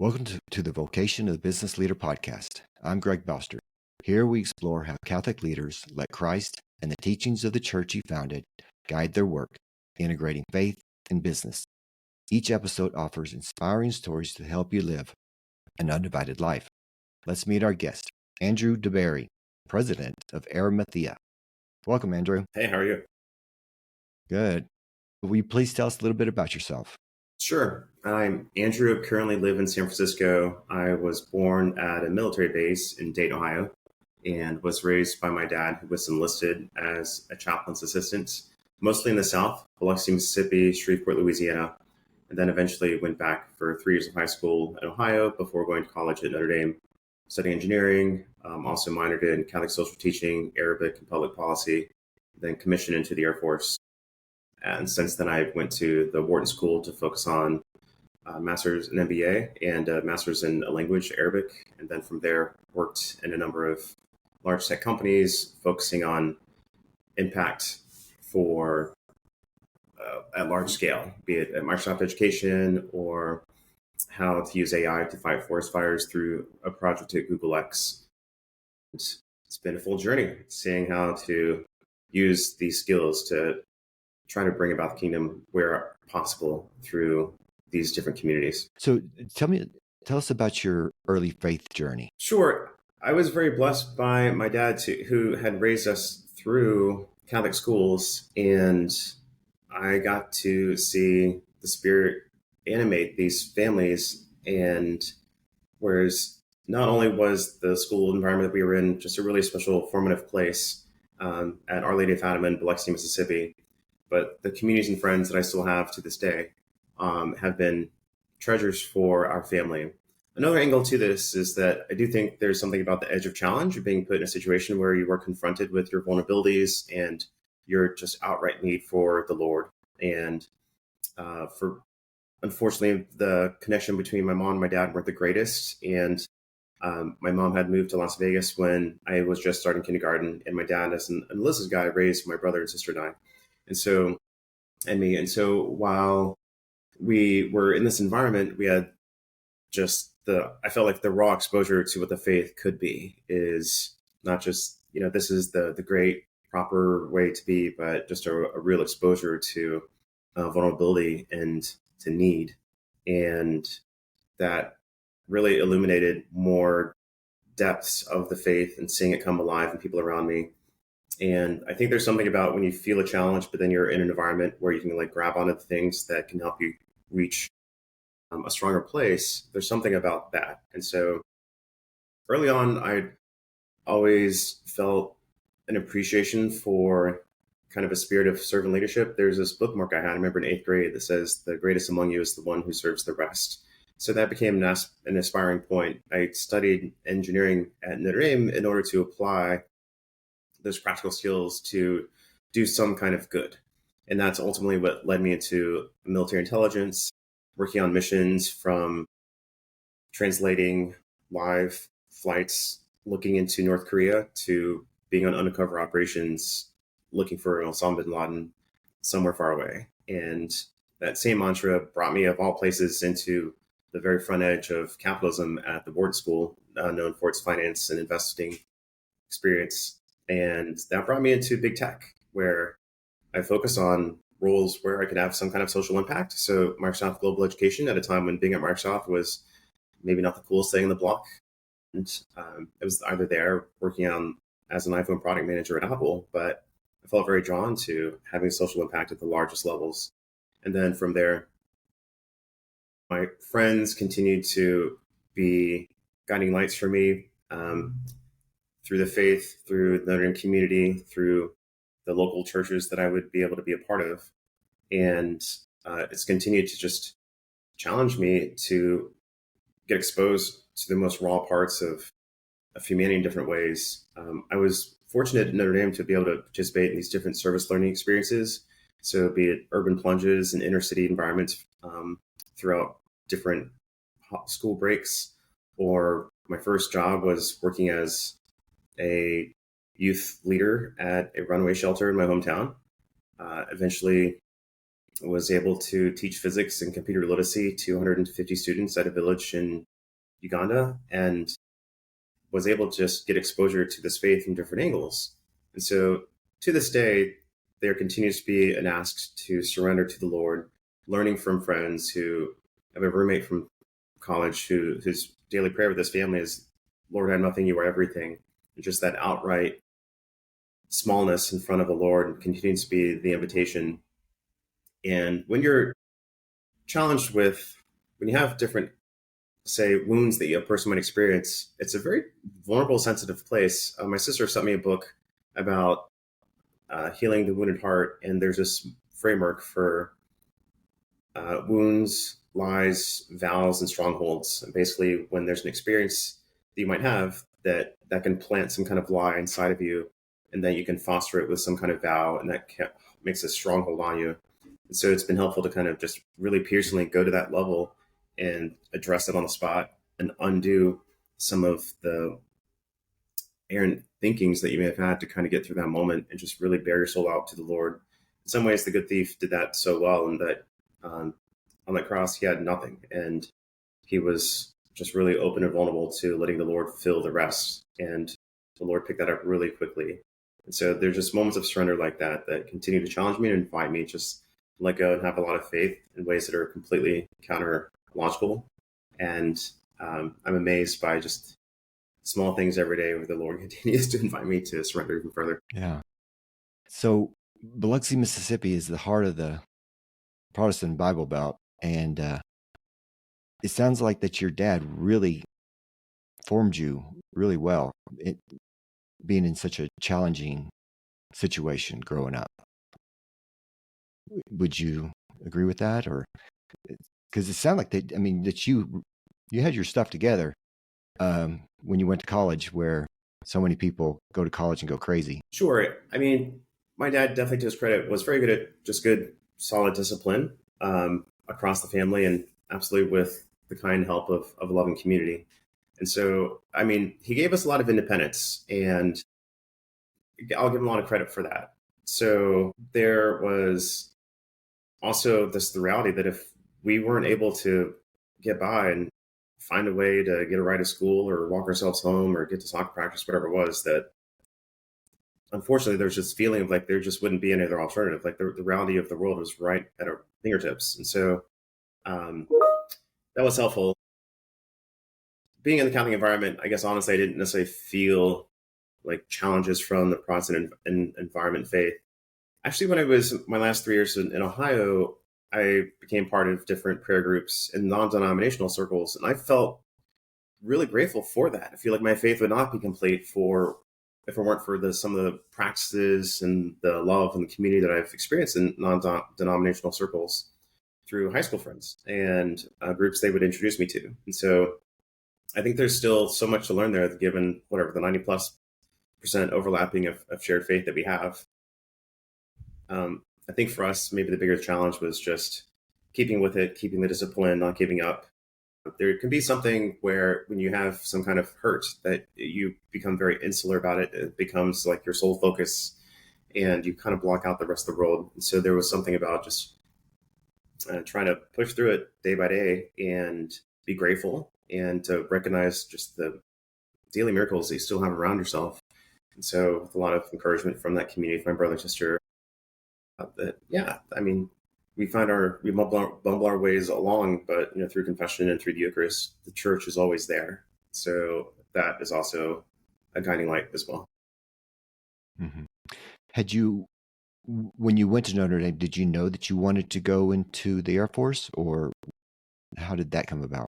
Welcome to the Vocation of the Business Leader podcast. I'm Greg Boster. Here we explore how Catholic leaders let Christ and the teachings of the church he founded guide their work, integrating faith and business. Each episode offers inspiring stories to help you live an undivided life. Let's meet our guest, Andrew DeBerry, president of Arimathea. Welcome, Andrew. Hey, how are you? Good. Will you please tell us a little bit about yourself? Sure. I'm Andrew, currently live in San Francisco. I was born at a military base in Dayton, Ohio, and was raised by my dad, who was enlisted as a chaplain's assistant, mostly in the South, Biloxi, Mississippi, Shreveport, Louisiana, and then eventually went back for 3 years of high school in Ohio before going to college at Notre Dame, studying engineering, also minored in Catholic social teaching, Arabic, and public policy, then commissioned into the Air Force. And since then, I went to the Wharton School to focus on master's in MBA and a master's in a language, Arabic. And then from there, worked in a number of large tech companies, focusing on impact for at large scale, be it at Microsoft Education or how to use AI to fight forest fires through a project at Google X. It's been a full journey, seeing how to use these skills to try to bring about the kingdom where possible through these different communities. So tell us about your early faith journey. Sure. I was very blessed by my dad, who had raised us through Catholic schools, and I got to see the Spirit animate these families. And whereas not only was the school environment that we were in just a really special formative place at Our Lady of Fatima in Biloxi, Mississippi, but the communities and friends that I still have to this day have been treasures for our family. Another angle to this is that I do think there's something about the edge of challenge of being put in a situation where you are confronted with your vulnerabilities and your just outright need for the Lord. And unfortunately, the connection between my mom and my dad weren't the greatest. And my mom had moved to Las Vegas when I was just starting kindergarten, and my dad, as an enlisted guy, raised my brother and sister and I. And so while we were in this environment, we had I felt like the raw exposure to what the faith could be is not just, this is the great proper way to be, but just a real exposure to vulnerability and to need. And that really illuminated more depths of the faith and seeing it come alive in people around me. And I think there's something about when you feel a challenge, but then you're in an environment where you can grab onto the things that can help you reach a stronger place. There's something about that. And so early on, I always felt an appreciation for kind of a spirit of servant leadership. There's this bookmark I remember in 8th grade that says, "The greatest among you is the one who serves the rest." So that became an aspiring point. I studied engineering at Notre Dame in order to apply those practical skills to do some kind of good. And that's ultimately what led me into military intelligence, working on missions from translating live flights, looking into North Korea, to being on undercover operations, looking for Osama bin Laden somewhere far away. And that same mantra brought me, of all places, into the very front edge of capitalism at the Wharton School, known for its finance and investing experience. And that brought me into big tech, where I focus on roles where I could have some kind of social impact. So Microsoft Global Education, at a time when being at Microsoft was maybe not the coolest thing in the block. And it was either there working on as an iPhone product manager at Apple, but I felt very drawn to having social impact at the largest levels. And then from there, my friends continued to be guiding lights for me through the faith, through the Notre Dame community, through the local churches that I would be able to be a part of. And it's continued to just challenge me to get exposed to the most raw parts of humanity in different ways. I was fortunate at Notre Dame to be able to participate in these different service learning experiences. So be it urban plunges and inner city environments throughout different school breaks, or my first job was working as a youth leader at a runaway shelter in my hometown. Eventually was able to teach physics and computer literacy to 150 students at a village in Uganda, and was able to just get exposure to this faith from different angles. And so to this day, there continues to be an ask to surrender to the Lord, learning from friends who have a roommate from college whose daily prayer with his family is, Lord, I have nothing, you are everything. And just that outright smallness in front of the Lord continues to be the invitation. And when you're challenged with, when you have different, say, wounds that a person might experience, it's a very vulnerable, sensitive place. My sister sent me a book about healing the wounded heart, and there's this framework for wounds, lies, vows, and strongholds. And basically, when there's an experience that you might have that can plant some kind of lie inside of you, and then you can foster it with some kind of vow, and that makes a stronghold on you. And so it's been helpful to kind of just really piercingly go to that level and address it on the spot and undo some of the errant thinkings that you may have had to kind of get through that moment and just really bear your soul out to the Lord. In some ways, the good thief did that so well, and that on that cross, he had nothing, and he was just really open and vulnerable to letting the Lord fill the rest. And the Lord picked that up really quickly. And so there's just moments of surrender like that continue to challenge me and invite me just to let go and have a lot of faith in ways that are completely counter-logical. And I'm amazed by just small things every day where the Lord continues to invite me to surrender even further. Yeah. So Biloxi, Mississippi is the heart of the Protestant Bible Belt. And it sounds like that your dad really formed you really well, being in such a challenging situation growing up. Would you agree with that? Or because it sounded like that you had your stuff together when you went to college, where so many people go to college and go crazy. Sure. I mean, my dad, definitely to his credit, was very good at just good, solid discipline across the family, and absolutely with the kind help of a loving community. And so, I mean, he gave us a lot of independence, and I'll give him a lot of credit for that. So there was also the reality that if we weren't able to get by and find a way to get a ride to school or walk ourselves home or get to soccer practice, whatever it was, that unfortunately there's this feeling of like there just wouldn't be any other alternative. Like the reality of the world was right at our fingertips. And so that was helpful. Being in the Catholic environment, I guess honestly, I didn't necessarily feel like challenges from the Protestant environment faith. Actually, when I was my last 3 years in Ohio, I became part of different prayer groups in non-denominational circles, and I felt really grateful for that. I feel like my faith would not be complete if it weren't for some of the practices and the love and the community that I've experienced in non-denominational circles through high school friends and groups they would introduce me to. And so I think there's still so much to learn there, given whatever the 90+% overlapping of shared faith that we have. I think for us, maybe the bigger challenge was just keeping with it, keeping the discipline, not giving up. There can be something where when you have some kind of hurt that you become very insular about it. It becomes like your sole focus and you kind of block out the rest of the world. And so there was something about just trying to push through it day by day and be grateful and to recognize just the daily miracles that you still have around yourself. And so with a lot of encouragement from that community, from my brother and sister, I mean, we bumble our ways along, but through confession and through the Eucharist, the church is always there. So that is also a guiding light as well. Mm-hmm. When you went to Notre Dame, did you know that you wanted to go into the Air Force, or how did that come about?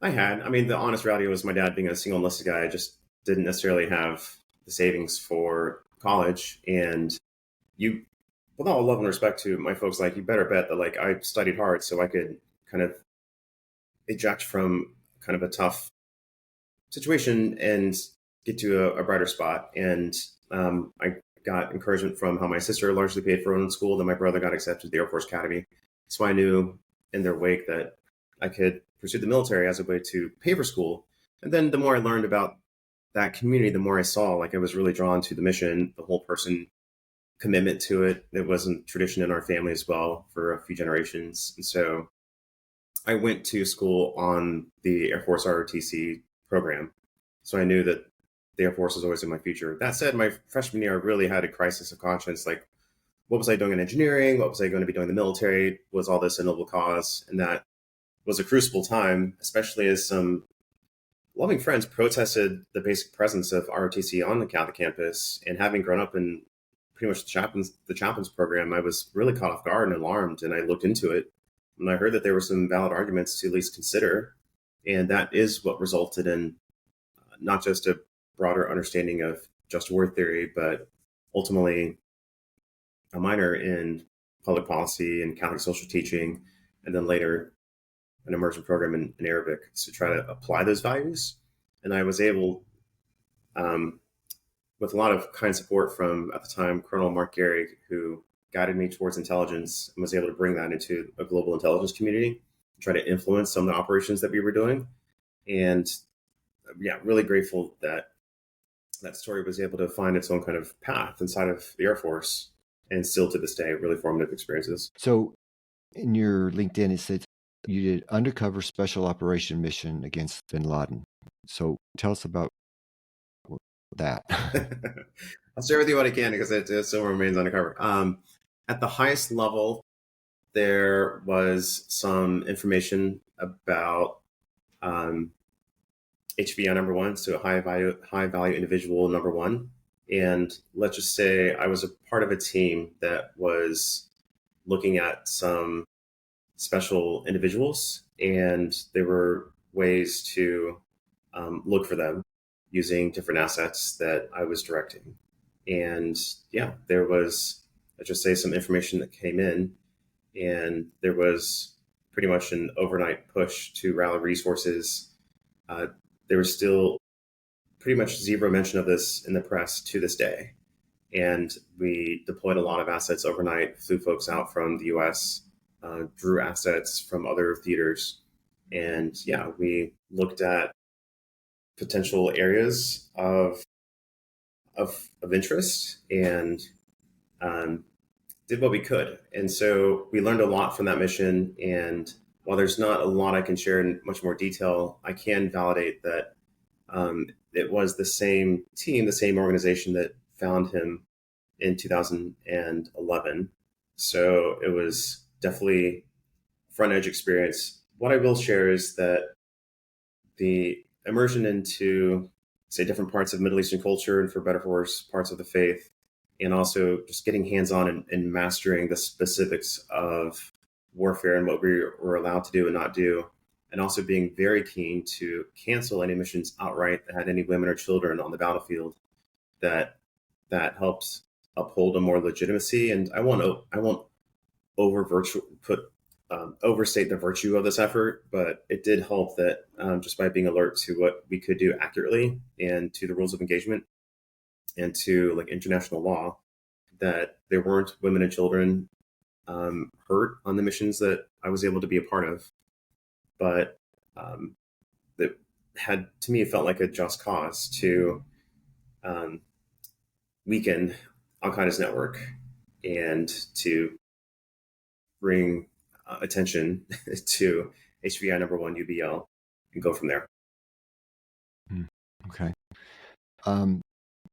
I mean, the honest reality was my dad being a single enlisted guy, I just didn't necessarily have the savings for college. And with all love and respect to my folks, like, you better bet that like I studied hard so I could kind of eject from kind of a tough situation and get to a brighter spot. And I got encouragement from how my sister largely paid for her own school, then my brother got accepted to the Air Force Academy. So I knew in their wake that I could pursue the military as a way to pay for school. And then the more I learned about that community, the more I saw like I was really drawn to the mission, the whole person commitment to it. It wasn't tradition in our family as well for a few generations. And so I went to school on the Air Force ROTC program. So I knew that the Air Force was always in my future. That said, my freshman year, I really had a crisis of conscience. Like, what was I doing in engineering? What was I going to be doing in the military? Was all this a noble cause? And that was a crucible time, especially as some loving friends protested the basic presence of ROTC on the Catholic campus. And having grown up in pretty much the chaplains program, I was really caught off guard and alarmed. And I looked into it, and I heard that there were some valid arguments to at least consider. And that is what resulted in not just a broader understanding of just war theory, but ultimately a minor in public policy and Catholic social teaching, and then later an immersion program in Arabic to try to apply those values. And I was able, with a lot of kind support from, at the time, Colonel Mark Gehrig, who guided me towards intelligence and was able to bring that into a global intelligence community, try to influence some of the operations that we were doing. And yeah, really grateful that that story was able to find its own kind of path inside of the Air Force, and still to this day, really formative experiences. So in your LinkedIn, it says you did undercover special operation mission against bin Laden. So tell us about that. I'll share with you what I can, because it still remains undercover. At the highest level, there was some information about HVI number one, so high value individual number one. And let's just say I was a part of a team that was looking at some special individuals, and there were ways to look for them using different assets that I was directing. And yeah, there was, let's just say, some information that came in, and there was pretty much an overnight push to rally resources. There was still pretty much zero mention of this in the press to this day. And we deployed a lot of assets overnight, flew folks out from the US, drew assets from other theaters. And yeah, we looked at potential areas of interest, and did what we could. And so we learned a lot from that mission. And while there's not a lot I can share in much more detail, I can validate that it was the same team, the same organization that found him in 2011. So it was definitely front edge experience. What I will share is that the immersion into, say, different parts of Middle Eastern culture, and for better or for worse, parts of the faith, and also just getting hands-on and mastering the specifics of warfare and what we were allowed to do and not do, and also being very keen to cancel any missions outright that had any women or children on the battlefield, that helped uphold a more legitimacy. And I won't overstate the virtue of this effort, but it did help that just by being alert to what we could do accurately, and to the rules of engagement, and to like international law, that there weren't women and children hurt on the missions that I was able to be a part of. But that had, to me, it felt like a just cause to weaken Al-Qaeda's network, and to bring attention to HVI number one UBL, and go from there. Okay.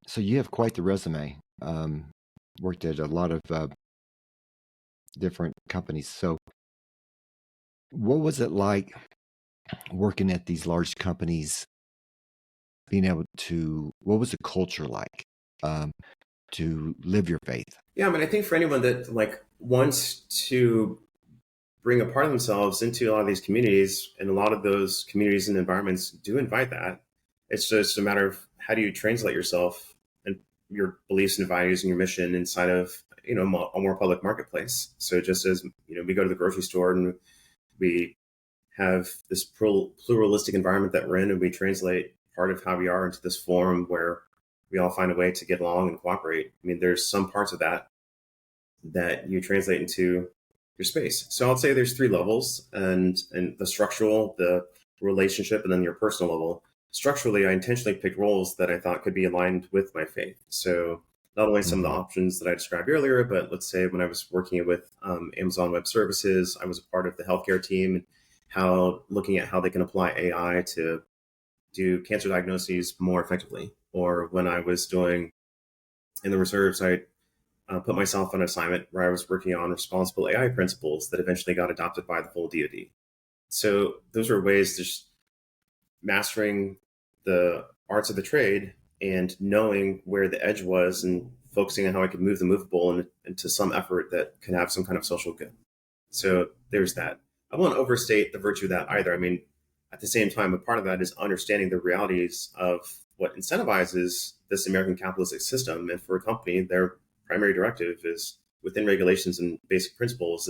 So you have quite the resume. Worked at a lot of different companies. So what was it like working at these large companies, being able to, what was the culture like to live your faith? Yeah, I mean, I think for anyone that like wants to bring a part of themselves into a lot of these communities, and a lot of those communities and environments do invite that. It's just a matter of how do you translate yourself and your beliefs and values and your mission inside of, you know, a more public marketplace. So just as, you know, we go to the grocery store and we have this pluralistic environment that we're in, and we translate part of how we are into this forum where we all find a way to get along and cooperate. I mean, there's some parts of that you translate into your space. So I'll say there's three levels, and the structural, the relationship, and then your personal level. Structurally, I intentionally picked roles that I thought could be aligned with my faith. So not only some of the options that I described earlier, but let's say when I was working with Amazon Web Services, I was a part of the healthcare team. looking at how they can apply AI to do cancer diagnoses more effectively. Or when I was doing in the reserves, I put myself on an assignment where I was working on responsible AI principles that eventually got adopted by the whole DoD. So those are ways to just mastering the arts of the trade and knowing where the edge was and focusing on how I could move the movable into some effort that can have some kind of social good. So there's that. I won't overstate the virtue of that either. I mean, at the same time, a part of that is understanding the realities of what incentivizes this American capitalistic system. And for a company, their primary directive is within regulations and basic principles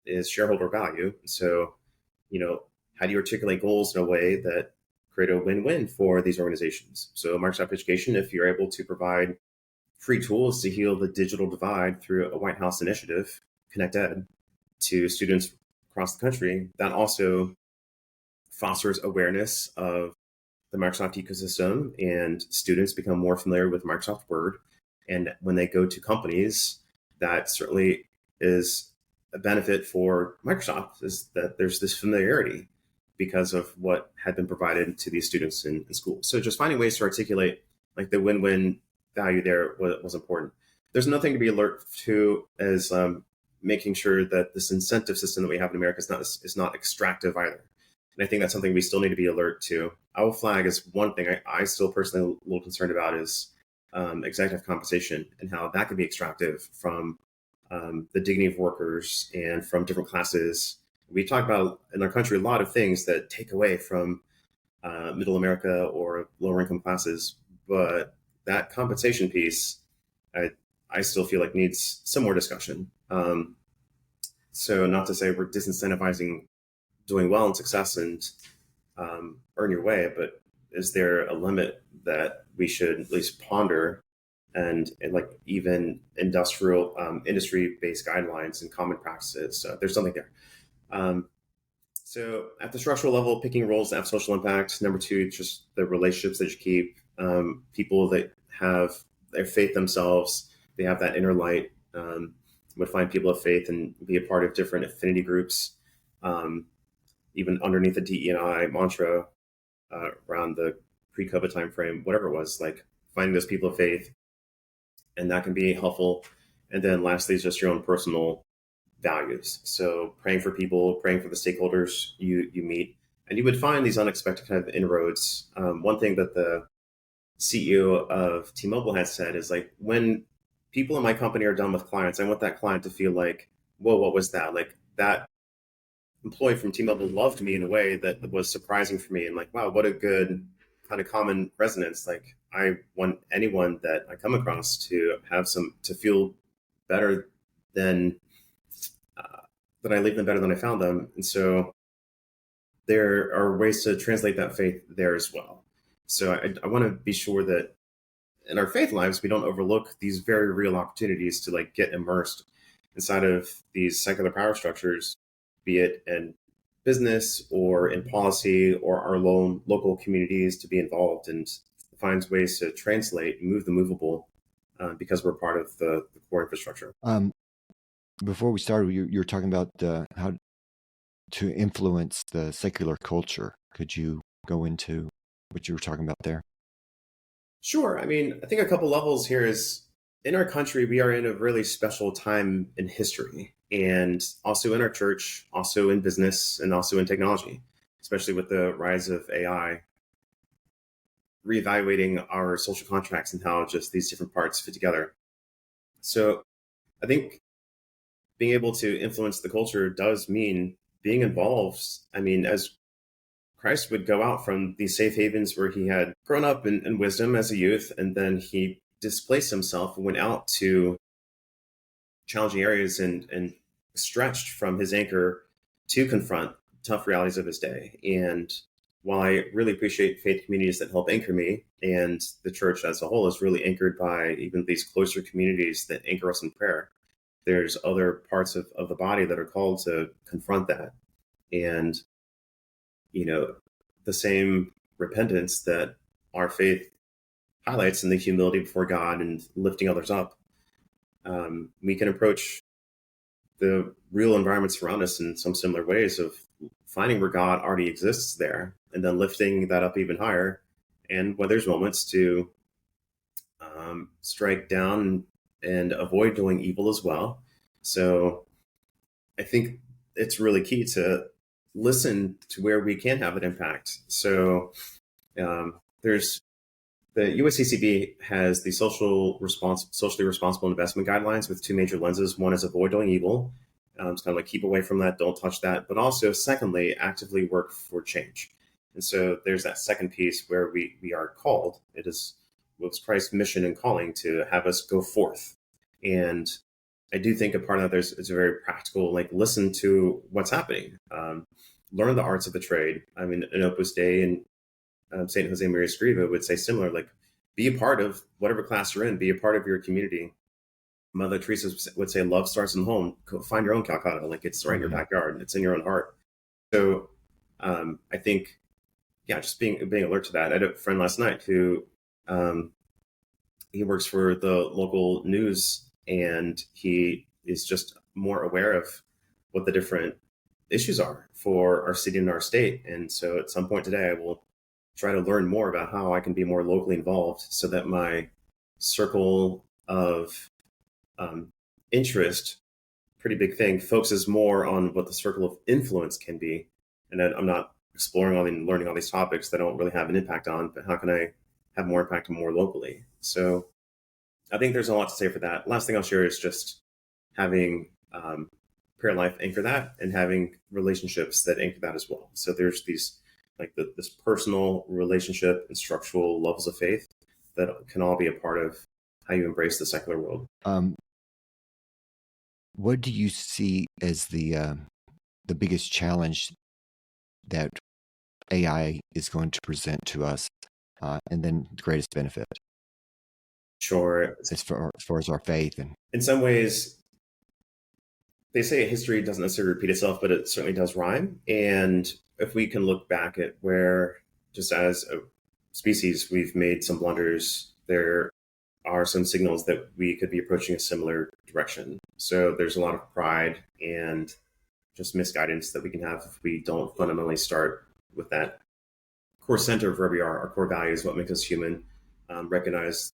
is shareholder value. So, how do you articulate goals in a way that create a win-win for these organizations? So Microsoft Education, if you're able to provide free tools to heal the digital divide through a White House initiative, Connect Ed, to students across the country, that also fosters awareness of the Microsoft ecosystem, and students become more familiar with Microsoft Word. And when they go to companies, that certainly is a benefit for Microsoft, is that there's this familiarity because of what had been provided to these students in school. So just finding ways to articulate like the win-win value there was important. There's nothing to be alert to as making sure that this incentive system that we have in America is not extractive either. And I think that's something we still need to be alert to. I will flag as one thing I still personally a little concerned about is executive compensation and how that can be extractive from the dignity of workers and from different classes. We talk about in our country a lot of things that take away from middle America or lower income classes, but that compensation piece, I still feel like needs some more discussion. So not to say we're disincentivizing doing well and success and earn your way, but is there a limit that we should at least ponder and like even industry-based guidelines and common practices? So there's something there. So at the structural level, picking roles that have social impact. Number two, just the relationships that you keep. People that have their faith themselves, they have that inner light. Would find people of faith and be a part of different affinity groups. Even underneath the DE&I mantra around the pre-COVID timeframe, whatever it was, like finding those people of faith, and that can be helpful. And then lastly is just your own personal values. So praying for people, praying for the stakeholders you meet, and you would find these unexpected kind of inroads. One thing that the CEO of T-Mobile has said is like, when people in my company are done with clients, I want that client to feel like, whoa, what was that? Like that employee from T-Mobile loved me in a way that was surprising for me. And like, wow, what a good kind of common resonance. Like I want anyone that I come across to have to feel better than that I leave them better than I found them. And so there are ways to translate that faith there as well. So I want to be sure that in our faith lives, we don't overlook these very real opportunities to like get immersed inside of these secular power structures, be it in business or in policy or our own local communities, to be involved and finds ways to translate, move the movable because we're part of the core infrastructure. Before we started, you were talking about how to influence the secular culture. Could you go into what you were talking about there? Sure. I mean, I think a couple levels here is in our country, we are in a really special time in history, and also in our church, also in business, and also in technology, especially with the rise of AI, reevaluating our social contracts and how just these different parts fit together. So I think being able to influence the culture does mean being involved. I mean, as Christ would go out from these safe havens where he had grown up in wisdom as a youth, and then he displaced himself and went out to challenging areas and stretched from his anchor to confront tough realities of his day. And while I really appreciate faith communities that help anchor me, and the church as a whole is really anchored by even these closer communities that anchor us in prayer, there's other parts of the body that are called to confront that. And, the same repentance that our faith highlights in the humility before God and lifting others up, we can approach the real environments around us in some similar ways of finding where God already exists there and then lifting that up even higher. And when there's moments to strike down and avoid doing evil as well. So I think it's really key to listen to where we can have an impact. So there's the USCCB has the socially responsible investment guidelines with two major lenses. One is avoid doing evil. It's kind of like keep away from that, don't touch that. But also, secondly, actively work for change. And so there's that second piece where we are called. It was Christ's mission and calling to have us go forth. And I do think a part of that is a very practical, like listen to what's happening, learn the arts of the trade. I mean, in Opus Dei and St. Jose Maria Escriva would say similar, like be a part of whatever class you're in, be a part of your community. Mother Teresa would say, love starts in home. Go find your own Calcutta, like it's right in your backyard. It's in your own heart. So I think, just being alert to that. I had a friend last night who he works for the local news, and he is just more aware of what the different issues are for our city and our state. And so at some point today, I will try to learn more about how I can be more locally involved so that my circle of interest, pretty big thing, focuses more on what the circle of influence can be. And then I'm not exploring and learning all these topics that I don't really have an impact on, but how can I have more impact more locally? So I think there's a lot to say for that. Last thing I'll share is just having prayer life anchor that and having relationships that anchor that as well. So there's these this personal relationship and structural levels of faith that can all be a part of how you embrace the secular world. What do you see as the biggest challenge that AI is going to present to us, and then the greatest benefit? Sure. As far as our faith. And in some ways, they say history doesn't necessarily repeat itself, but it certainly does rhyme. And if we can look back at where, just as a species, we've made some blunders, there are some signals that we could be approaching a similar direction. So there's a lot of pride and just misguidance that we can have if we don't fundamentally start with that core center of where we are, our core values, what makes us human, recognize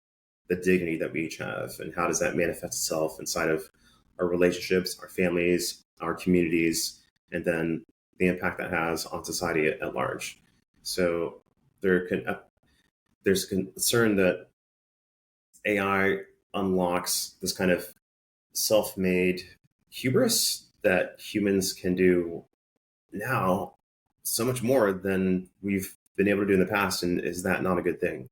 the dignity that we each have, and how does that manifest itself inside of our relationships, our families, our communities, and then the impact that has on society at large. So there's concern that AI unlocks this kind of self-made hubris that humans can do now so much more than we've been able to do in the past. And is that not a good thing?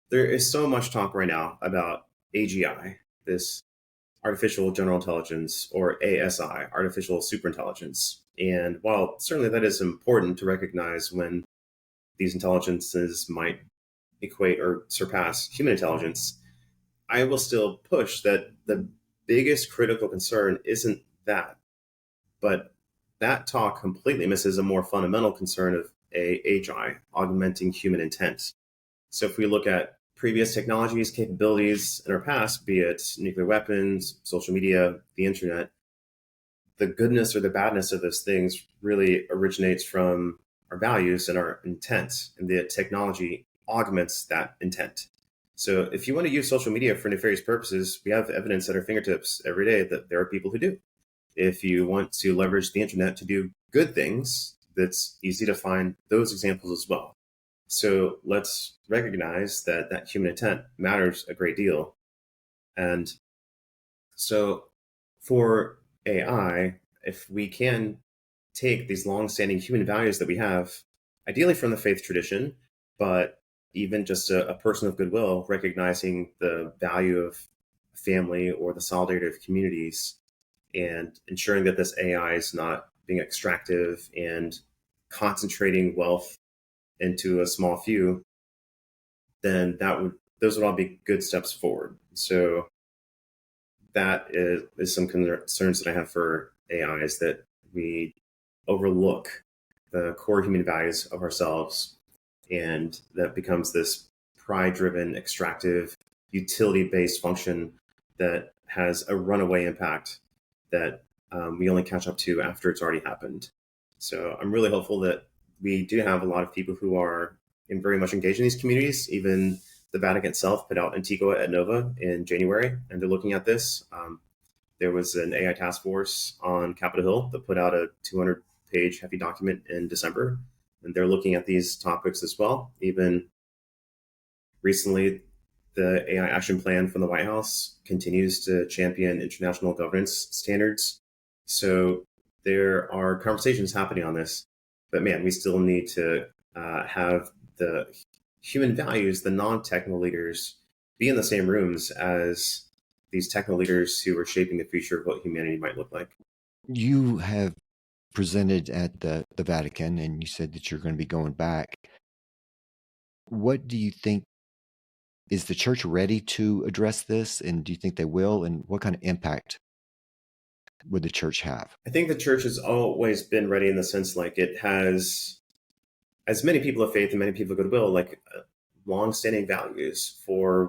There is so much talk right now about AGI, this artificial general intelligence, or ASI, artificial superintelligence. And while certainly that is important to recognize when these intelligences might equate or surpass human intelligence, I will still push that the biggest critical concern isn't that, but that talk completely misses a more fundamental concern of AGI, augmenting human intent. So if we look at previous technologies, capabilities in our past, be it nuclear weapons, social media, the internet, the goodness or the badness of those things really originates from our values and our intent, and the technology augments that intent. So if you want to use social media for nefarious purposes, we have evidence at our fingertips every day that there are people who do. If you want to leverage the internet to do good things, that's easy to find those examples as well. So let's recognize that human intent matters a great deal. And so for AI, if we can take these long-standing human values that we have, ideally from the faith tradition, but even just a person of goodwill, recognizing the value of family or the solidarity of communities, and ensuring that this AI is not being extractive and concentrating wealth into a small few, then those would all be good steps forward. So that is some concerns that I have for AI, is that we overlook the core human values of ourselves, and that becomes this pride-driven, extractive, utility-based function that has a runaway impact that we only catch up to after it's already happened. So I'm really hopeful that we do have a lot of people who are very much engaged in these communities. Even the Vatican itself put out Antigua et Nova in January, and they're looking at this. There was an AI task force on Capitol Hill that put out a 200-page hefty document in December, and they're looking at these topics as well. Even recently, the AI action plan from the White House continues to champion international governance standards. So there are conversations happening on this, but man, we still need to have the human values, the non-technical leaders, be in the same rooms as these technical leaders who are shaping the future of what humanity might look like. You have presented at the Vatican, and you said that you're going to be going back. What do you think? Is the church ready to address this? And do you think they will? And what kind of impact would the church have? I think the church has always been ready in the sense like it has, as many people of faith and many people of goodwill, like long-standing values for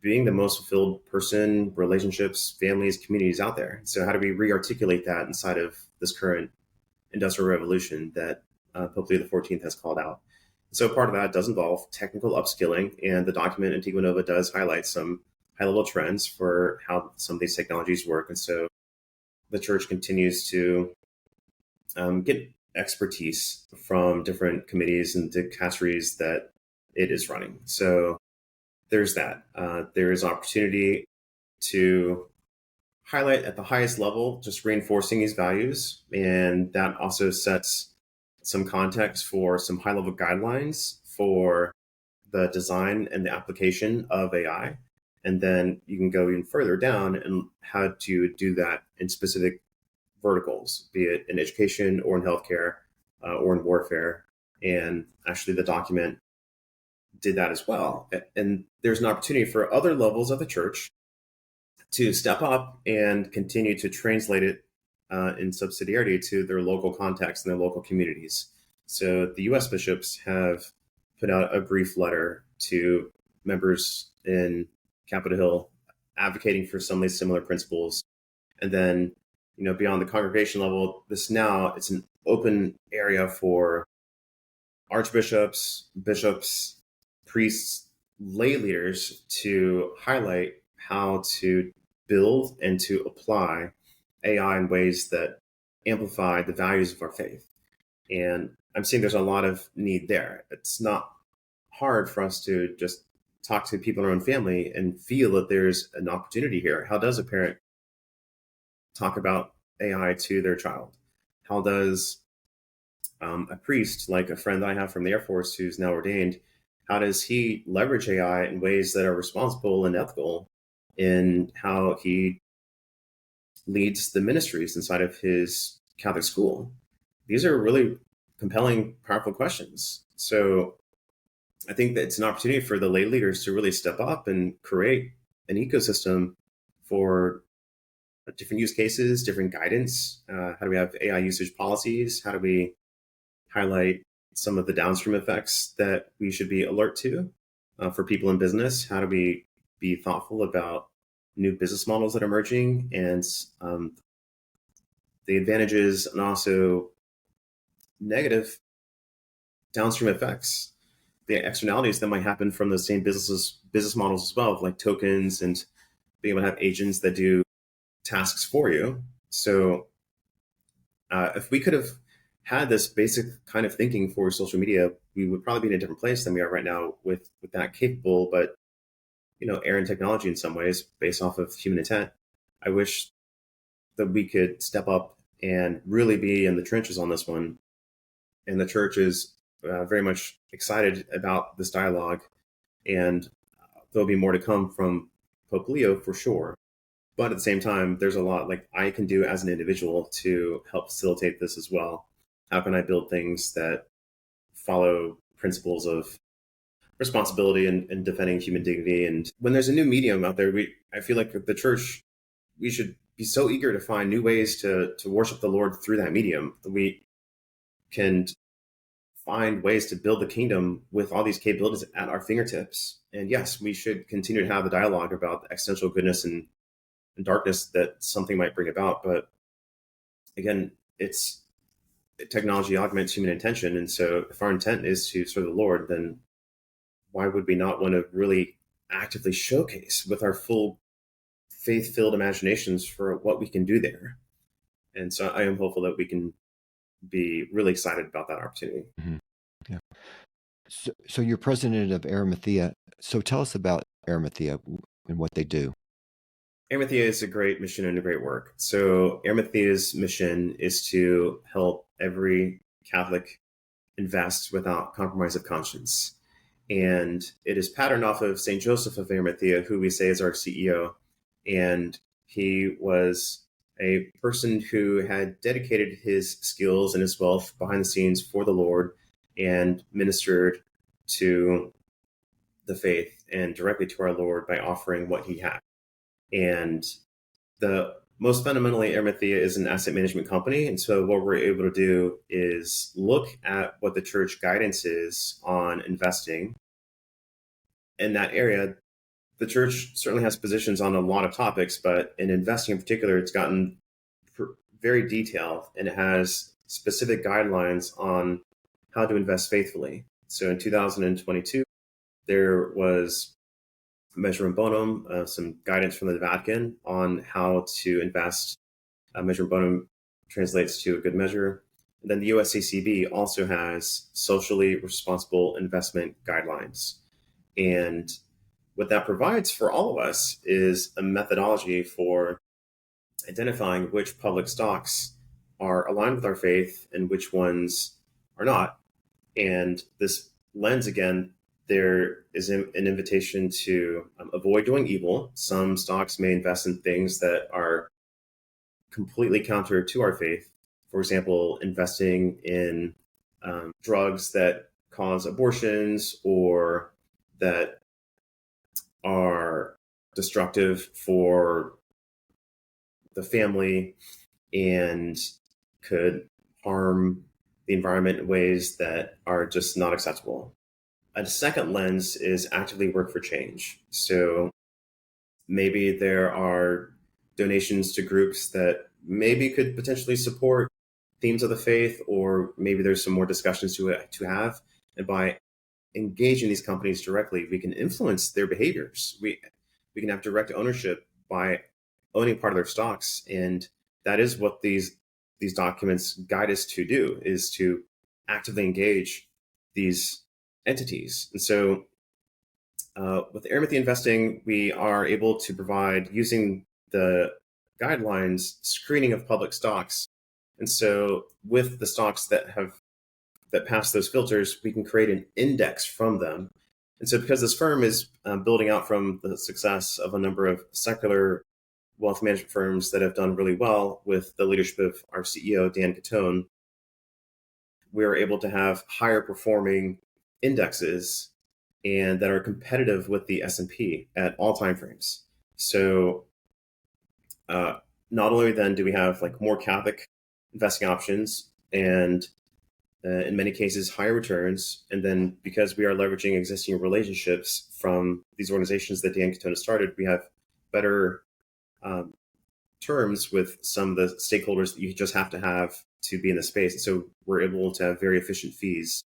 being the most fulfilled person, relationships, families, communities out there. So how do we re-articulate that inside of this current industrial revolution that Pope Leo XIV has called out? So part of that does involve technical upskilling, and the document Antigua Nova does highlight some high-level trends for how some of these technologies work. And so the church continues to get expertise from different committees and dicasteries that it is running. So there's that. There is opportunity to highlight at the highest level, just reinforcing these values. And that also sets some context for some high level guidelines for the design and the application of AI. And then you can go even further down and how to do that in specific verticals, be it in education or in healthcare or in warfare. And actually, the document did that as well. And there's an opportunity for other levels of the church to step up and continue to translate it in subsidiarity to their local context and their local communities. So the U.S. bishops have put out a brief letter to members in Capitol Hill advocating for some of these similar principles. And then, beyond the congregation level, it's an open area for archbishops, bishops, priests, lay leaders to highlight how to build and to apply AI in ways that amplify the values of our faith. And I'm seeing there's a lot of need there. It's not hard for us to just talk to people in our own family and feel that there's an opportunity here. How does a parent talk about AI to their child? How does a priest, like a friend that I have from the Air Force who's now ordained, how does he leverage AI in ways that are responsible and ethical in how he leads the ministries inside of his Catholic school? These are really compelling, powerful questions. So I think that it's an opportunity for the lay leaders to really step up and create an ecosystem for different use cases, different guidance. How do we have AI usage policies? How do we highlight some of the downstream effects that we should be alert to for people in business? How do we be thoughtful about new business models that are emerging and the advantages and also negative downstream effects, the externalities that might happen from the same business models as well, like tokens and being able to have agents that do tasks for you. So if we could have had this basic kind of thinking for social media, we would probably be in a different place than we are right now with that capable, but errant technology in some ways based off of human intent. I wish that we could step up and really be in the trenches on this one. And the church is very much excited about this dialogue. And there'll be more to come from Pope Leo for sure. But at the same time, there's a lot like I can do as an individual to help facilitate this as well. How can I build things that follow principles of responsibility and defending human dignity? And when there's a new medium out there, I feel like the church, we should be so eager to find new ways to worship the Lord through that medium. We can find ways to build the kingdom with all these capabilities at our fingertips. And yes, we should continue to have the dialogue about the existential goodness and darkness that something might bring about. But again, it's technology augments human intention. And so if our intent is to serve the Lord, then why would we not want to really actively showcase with our full faith-filled imaginations for what we can do there? And so I am hopeful that we can be really excited about that opportunity. Mm-hmm. Yeah. So you're president of Arimathea. So tell us about Arimathea and what they do. Arimathea is a great mission and a great work. So Arimathea's mission is to help every Catholic invest without compromise of conscience. And it is patterned off of St. Joseph of Arimathea, who we say is our CEO. And he was a person who had dedicated his skills and his wealth behind the scenes for the Lord and ministered to the faith and directly to our Lord by offering what he had. And the most fundamentally, Arimathea is an asset management company. And so what we're able to do is look at what the church guidance is on investing in that area. The church certainly has positions on a lot of topics, but in investing in particular, it's gotten very detailed and it has specific guidelines on how to invest faithfully. So in 2022, there was Measurum Bonum, some guidance from the Vatican on how to invest. Measurum Bonum translates to a good measure. And then the USCCB also has socially responsible investment guidelines. And what that provides for all of us is a methodology for identifying which public stocks are aligned with our faith and which ones are not. And this lens, again, there is an invitation to avoid doing evil. Some stocks may invest in things that are completely counter to our faith. For example, investing in drugs that cause abortions or that are destructive for the family and could harm the environment in ways that are just not acceptable. A second lens is actively work for change. So maybe there are donations to groups that maybe could potentially support themes of the faith, or maybe there's some more discussions to have. And by engaging these companies directly, we can influence their behaviors. We can have direct ownership by owning part of their stocks. And that is what these documents guide us to do, is to actively engage these entities. And so with Arimathea Investing, we are able to provide, using the guidelines, screening of public stocks. And so with the stocks that pass those filters, we can create an index from them. And so because this firm is building out from the success of a number of secular wealth management firms that have done really well with the leadership of our CEO, Dan Catone, we are able to have higher performing indexes and that are competitive with the S&P at all time frames. So not only then do we have like more Catholic investing options and in many cases higher returns, and then because we are leveraging existing relationships from these organizations that Dan Catone started, we have better terms with some of the stakeholders that you just have to be in the space. And so we're able to have very efficient fees.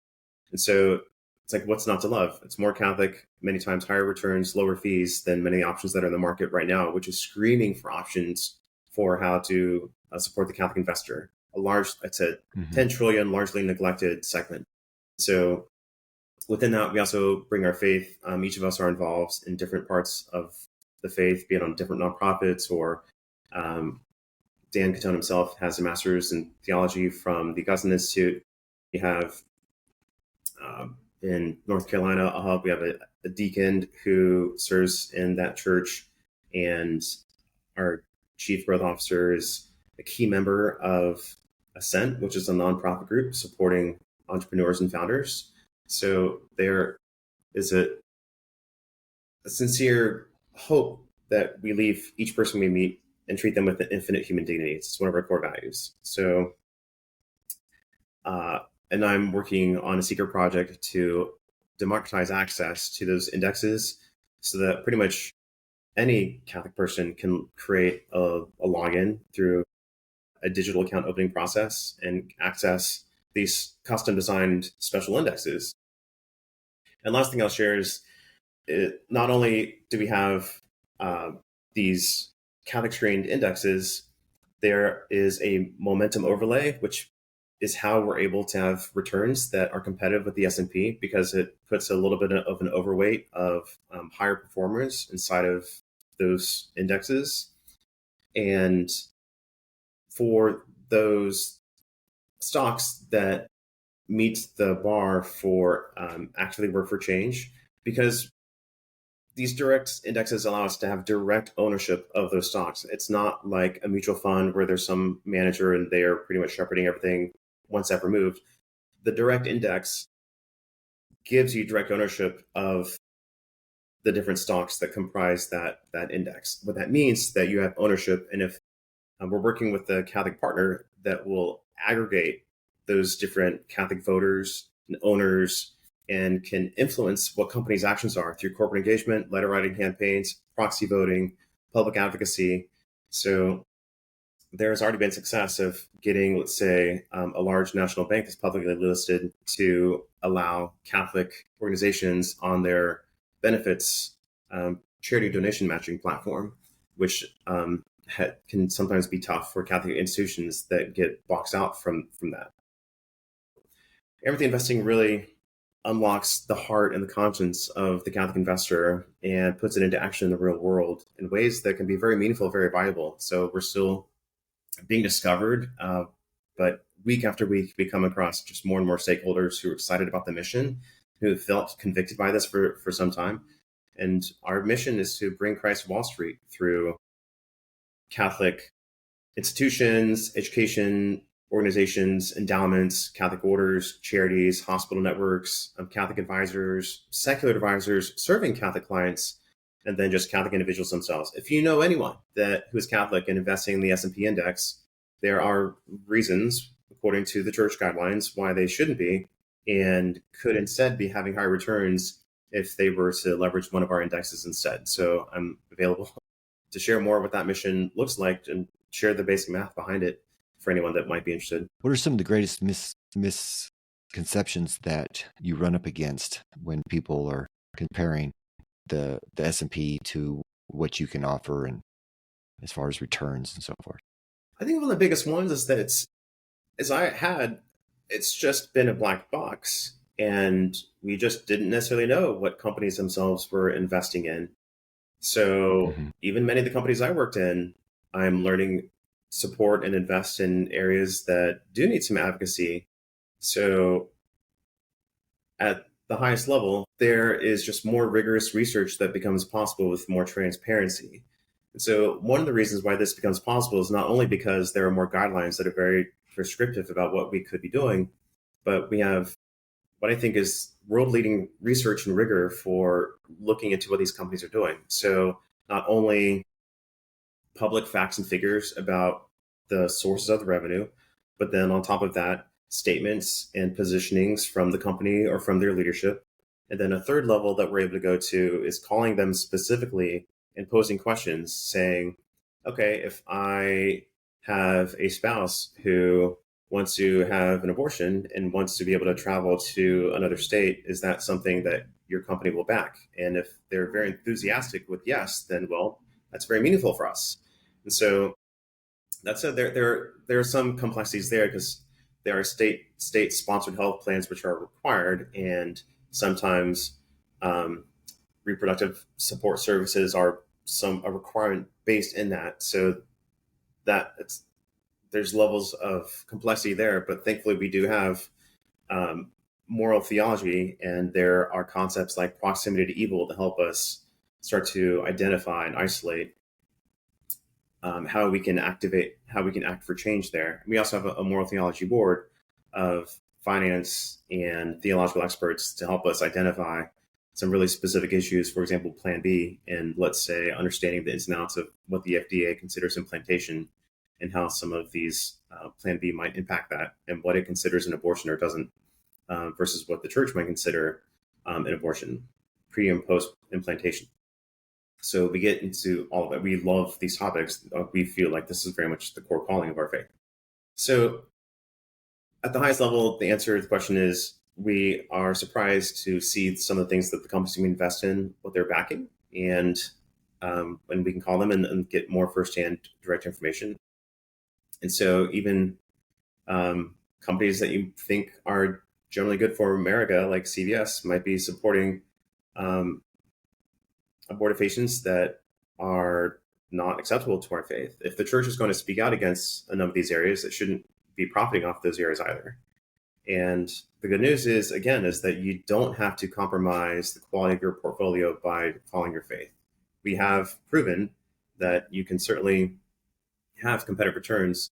And so it's like, what's not to love? It's more Catholic, many times higher returns, lower fees than many options that are in the market right now, which is screaming for options for how to support the Catholic investor. It's a 10 trillion, largely neglected segment. So within that, we also bring our faith. Each of us are involved in different parts of the faith, be it on different nonprofits, or Dan Catone himself has a master's in theology from the Augustine Institute. We have in North Carolina, we have a deacon who serves in that church, and our chief growth officer is a key member of Ascent, which is a nonprofit group supporting entrepreneurs and founders. So there is a sincere hope that we leave each person we meet and treat them with an infinite human dignity. It's one of our core values. So, and I'm working on a secret project to democratize access to those indexes so that pretty much any Catholic person can create a login through a digital account opening process and access these custom designed special indexes. And last thing I'll share is not only do we have these Catholic screened indexes, there is a momentum overlay, which is how we're able to have returns that are competitive with the S&P, because it puts a little bit of an overweight of higher performers inside of those indexes. And for those stocks that meet the bar for actually work for change, because these direct indexes allow us to have direct ownership of those stocks. It's not like a mutual fund where there's some manager and they are pretty much shepherding everything one step removed. The direct index gives you direct ownership of the different stocks that comprise that index. What that means is that you have ownership, and if we're working with a Catholic partner that will aggregate those different Catholic voters and owners and can influence what companies' actions are through corporate engagement, letter writing campaigns, proxy voting, public advocacy. So there's already been success of getting, let's say, a large national bank that's publicly listed to allow Catholic organizations on their benefits charity donation matching platform, which can sometimes be tough for Catholic institutions that get boxed out from that. Everything investing really unlocks the heart and the conscience of the Catholic investor and puts it into action in the real world in ways that can be very meaningful, very valuable. So we're still being discovered, but week after week, we come across just more and more stakeholders who are excited about the mission, who have felt convicted by this for some time. And our mission is to bring Christ to Wall Street through Catholic institutions, education, organizations, endowments, Catholic orders, charities, hospital networks, Catholic advisors, secular advisors serving Catholic clients, and then just Catholic individuals themselves. If you know anyone who is Catholic and investing in the S&P index, there are reasons, according to the church guidelines, why they shouldn't be and could instead be having higher returns if they were to leverage one of our indexes instead. So I'm available to share more what that mission looks like and share the basic math behind it for anyone that might be interested. What are some of the greatest misconceptions that you run up against when people are comparing the S&P to what you can offer, and as far as returns and so forth? I think one of the biggest ones is that it's just been a black box, and we just didn't necessarily know what companies themselves were investing in. So even many of the companies I worked in, I'm learning support and invest in areas that do need some advocacy. So at the highest level, there is just more rigorous research that becomes possible with more transparency. And so one of the reasons why this becomes possible is not only because there are more guidelines that are very prescriptive about what we could be doing, but we have what I think is world-leading research and rigor for looking into what these companies are doing. So not only public facts and figures about the sources of the revenue, but then on top of that, statements and positionings from the company or from their leadership. And then a third level that we're able to go to is calling them specifically and posing questions saying, okay, if I have a spouse who wants to have an abortion and wants to be able to travel to another state, is that something that your company will back? And if they're very enthusiastic with yes, then, well, that's very meaningful for us. And so that said, there are some complexities there because there are state-sponsored health plans which are required, and sometimes reproductive support services are a requirement based in that. So there's levels of complexity there, but thankfully we do have moral theology, and there are concepts like proximity to evil to help us start to identify and isolate how we can act for change there. We also have a moral theology board of finance and theological experts to help us identify some really specific issues, for example, Plan B, and let's say understanding the ins and outs of what the FDA considers implantation and how some of these Plan B might impact that, and what it considers an abortion or doesn't, versus what the church might consider an abortion, pre and post implantation. So we get into all of that. We love these topics. We feel like this is very much the core calling of our faith. So at the highest level, the answer to the question is we are surprised to see some of the things that the companies we invest in, what they're backing, and when we can call them and get more firsthand direct information. And so even companies that you think are generally good for America, like CVS, might be supporting um, abortifacients that are not acceptable to our faith. If the church is going to speak out against a number of these areas, it shouldn't be profiting off those areas either. And the good news is, again, is that you don't have to compromise the quality of your portfolio by following your faith. We have proven that you can certainly have competitive returns.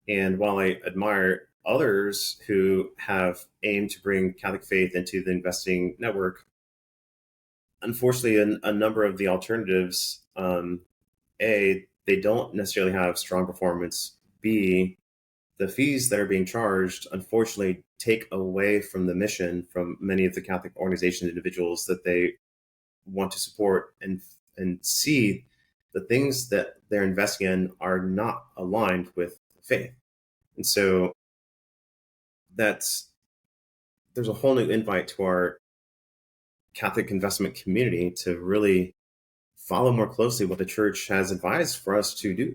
And while I admire others who have aimed to bring Catholic faith into the investing network, unfortunately, a number of the alternatives, A, they don't necessarily have strong performance. B, the fees that are being charged, unfortunately, take away from the mission from many of the Catholic organizations and individuals that they want to support and see the things that they're investing in are not aligned with faith. And so there's a whole new invite to our Catholic investment community to really follow more closely what the church has advised for us to do.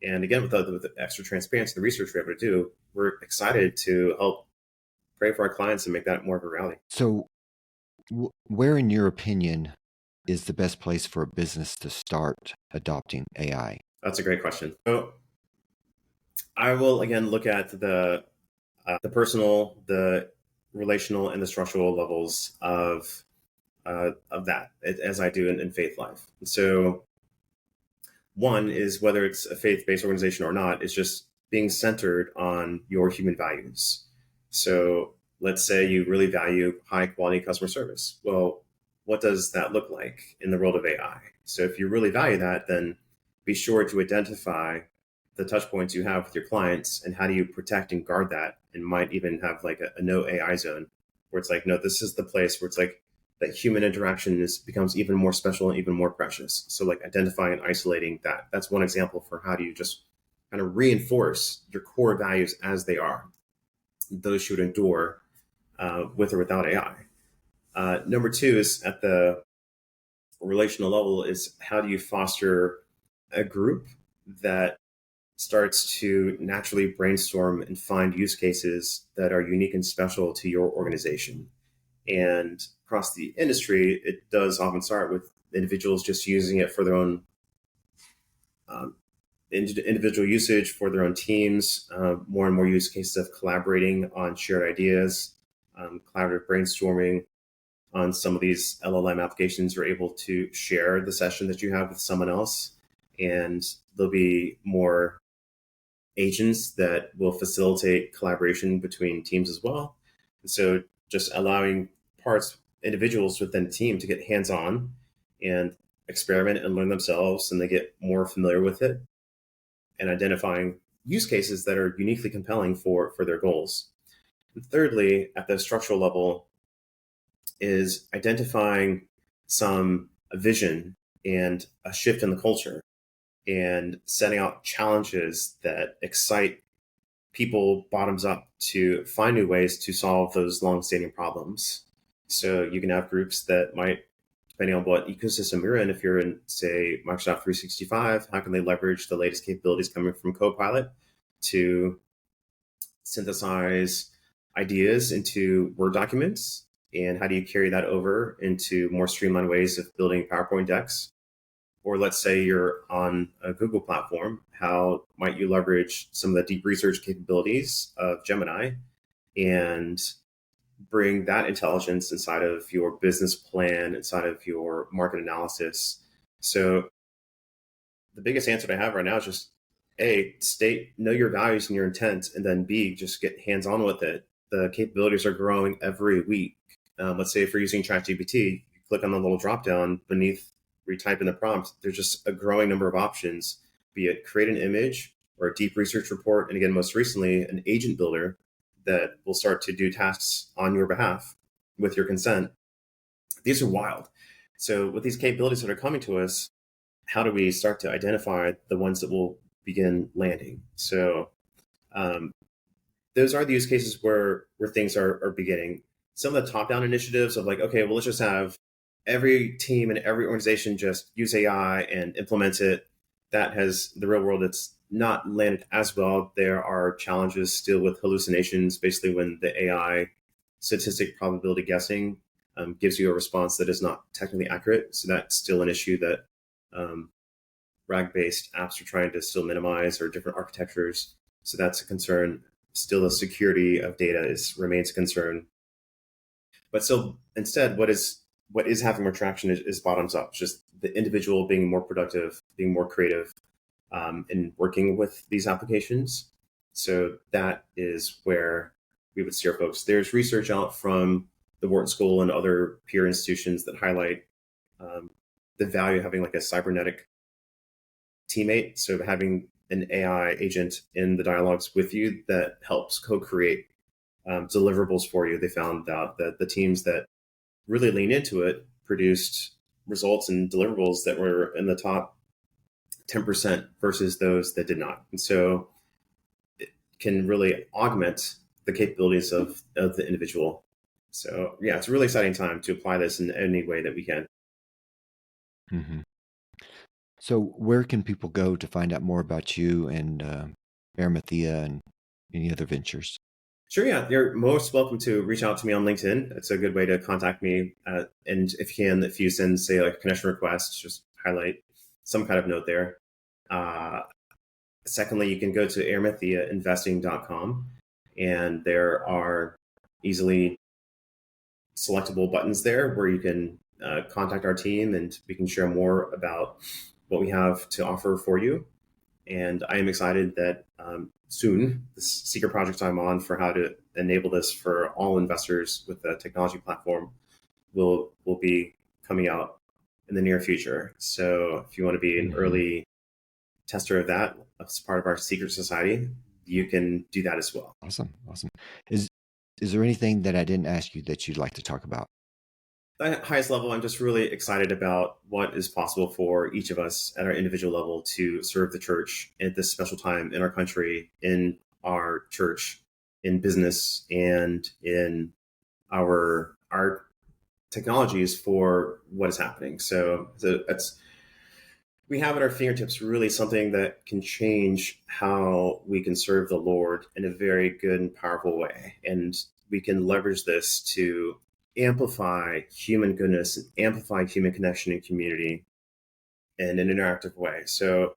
And again, with the extra transparency, the research we're able to do, we're excited to help pray for our clients and make that more of a reality. So, where, in your opinion, is the best place for a business to start adopting AI? That's a great question. So I will again look at the personal, the relational, and the structural levels of that, as I do in faith life. So one is whether it's a faith-based organization or not, is just being centered on your human values. So let's say you really value high quality customer service. Well, what does that look like in the world of AI? So if you really value that, then be sure to identify the touch points you have with your clients and how do you protect and guard that, and might even have like a no AI zone where it's like, no, this is the place where it's like that human interaction becomes even more special and even more precious. So like identifying and isolating that. That's one example for how do you just kind of reinforce your core values as they are. Those should endure with or without AI. Number two is at the relational level is how do you foster a group that starts to naturally brainstorm and find use cases that are unique and special to your organization. And across the industry, it does often start with individuals just using it for their own individual usage for their own teams, more and more use cases of collaborating on shared ideas, collaborative brainstorming on some of these LLM applications. You're able to share the session that you have with someone else, and there'll be more agents that will facilitate collaboration between teams as well. And so just allowing individuals within the team to get hands-on and experiment and learn themselves, and they get more familiar with it, and identifying use cases that are uniquely compelling for their goals. And thirdly, at the structural level, is identifying some vision and a shift in the culture, and setting out challenges that excite people bottoms up to find new ways to solve those long-standing problems. So you can have groups that might, depending on what ecosystem you're in, if you're in, say, Microsoft 365, how can they leverage the latest capabilities coming from Copilot to synthesize ideas into Word documents? And how do you carry that over into more streamlined ways of building PowerPoint decks? Or let's say you're on a Google platform, how might you leverage some of the deep research capabilities of Gemini and bring that intelligence inside of your business plan, inside of your market analysis? So the biggest answer I have right now is just A, know your values and your intent, and then B, just get hands-on with it. The capabilities are growing every week. Let's say if you're using ChatGPT, you click on the little drop down beneath where you type in the prompt, there's just a growing number of options, be it create an image or a deep research report. And again, most recently, an agent builder that will start to do tasks on your behalf with your consent. These are wild. So with these capabilities that are coming to us, how do we start to identify the ones that will begin landing? So Those are the use cases where things are beginning. Some of the top-down initiatives of like, okay, well, let's just have every team and every organization just use AI and implement it. That has the real world. It's not landed as well. There are challenges still with hallucinations, basically when the AI statistic probability guessing gives you a response that is not technically accurate. So that's still an issue that RAG-based apps are trying to still minimize, or different architectures. So that's a concern. Still, the security of data remains a concern. But still, instead, what is having more traction is bottoms up. It's just the individual being more productive, being more creative, in working with these applications. So that is where we would steer folks. There's research out from the Wharton School and other peer institutions that highlight the value of having like a cybernetic teammate. So having an AI agent in the dialogues with you that helps co-create deliverables for you. They found out that the teams that really lean into it produced results and deliverables that were in the top 10% versus those that did not. And so it can really augment the capabilities of the individual. So yeah, it's a really exciting time to apply this in any way that we can. Mm-hmm. So where can people go to find out more about you and Arimathea and any other ventures? Sure, yeah. You're most welcome to reach out to me on LinkedIn. It's a good way to contact me. And if you send, say, like a connection request, just highlight some kind of note there. Secondly, you can go to arimatheainvesting.com, and there are easily selectable buttons there where you can contact our team, and we can share more about what we have to offer for you. And I am excited that soon, this secret project I'm on for how to enable this for all investors with the technology platform will be coming out in the near future. So if you want to be an early tester of that as part of our secret society, you can do that as well. Awesome. Is there anything that I didn't ask you that you'd like to talk about? At the highest level, I'm just really excited about what is possible for each of us at our individual level to serve the church at this special time in our country, in our church, in business, and in our technologies for what is happening. So we have at our fingertips really something that can change how we can serve the Lord in a very good and powerful way. And we can leverage this to amplify human goodness and amplify human connection and community in an interactive way. So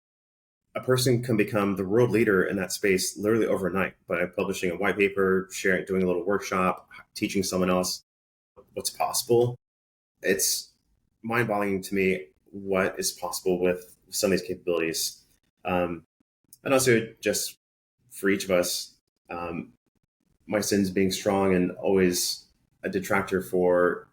a person can become the world leader in that space literally overnight by publishing a white paper, sharing, doing a little workshop, teaching someone else what's possible. It's mind-boggling to me what is possible with some of these capabilities. And also just for each of us, my sins being strong and always a detractor for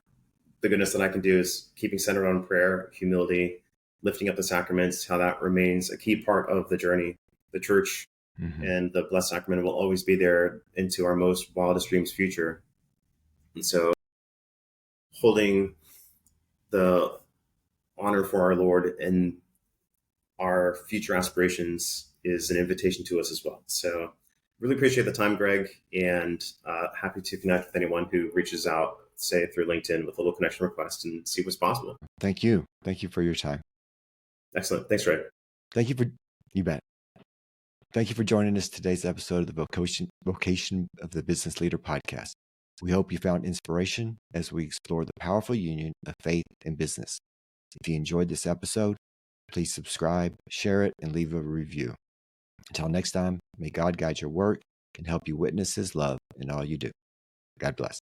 the goodness that I can do is keeping centered on prayer, humility, lifting up the sacraments, how that remains a key part of the journey. The church and the Blessed Sacrament will always be there into our most wildest dreams future. And so holding the honor for our Lord and our future aspirations is an invitation to us as well. So really appreciate the time, Greg, and happy to connect with anyone who reaches out, say through LinkedIn, with a little connection request and see what's possible. Thank you for your time. Excellent. Thanks, Greg. You bet. Thank you for joining us today's episode of the Vocation of the Business Leader podcast. We hope you found inspiration as we explore the powerful union of faith and business. If you enjoyed this episode, please subscribe, share it, and leave a review. Until next time, may God guide your work and help you witness His love in all you do. God bless.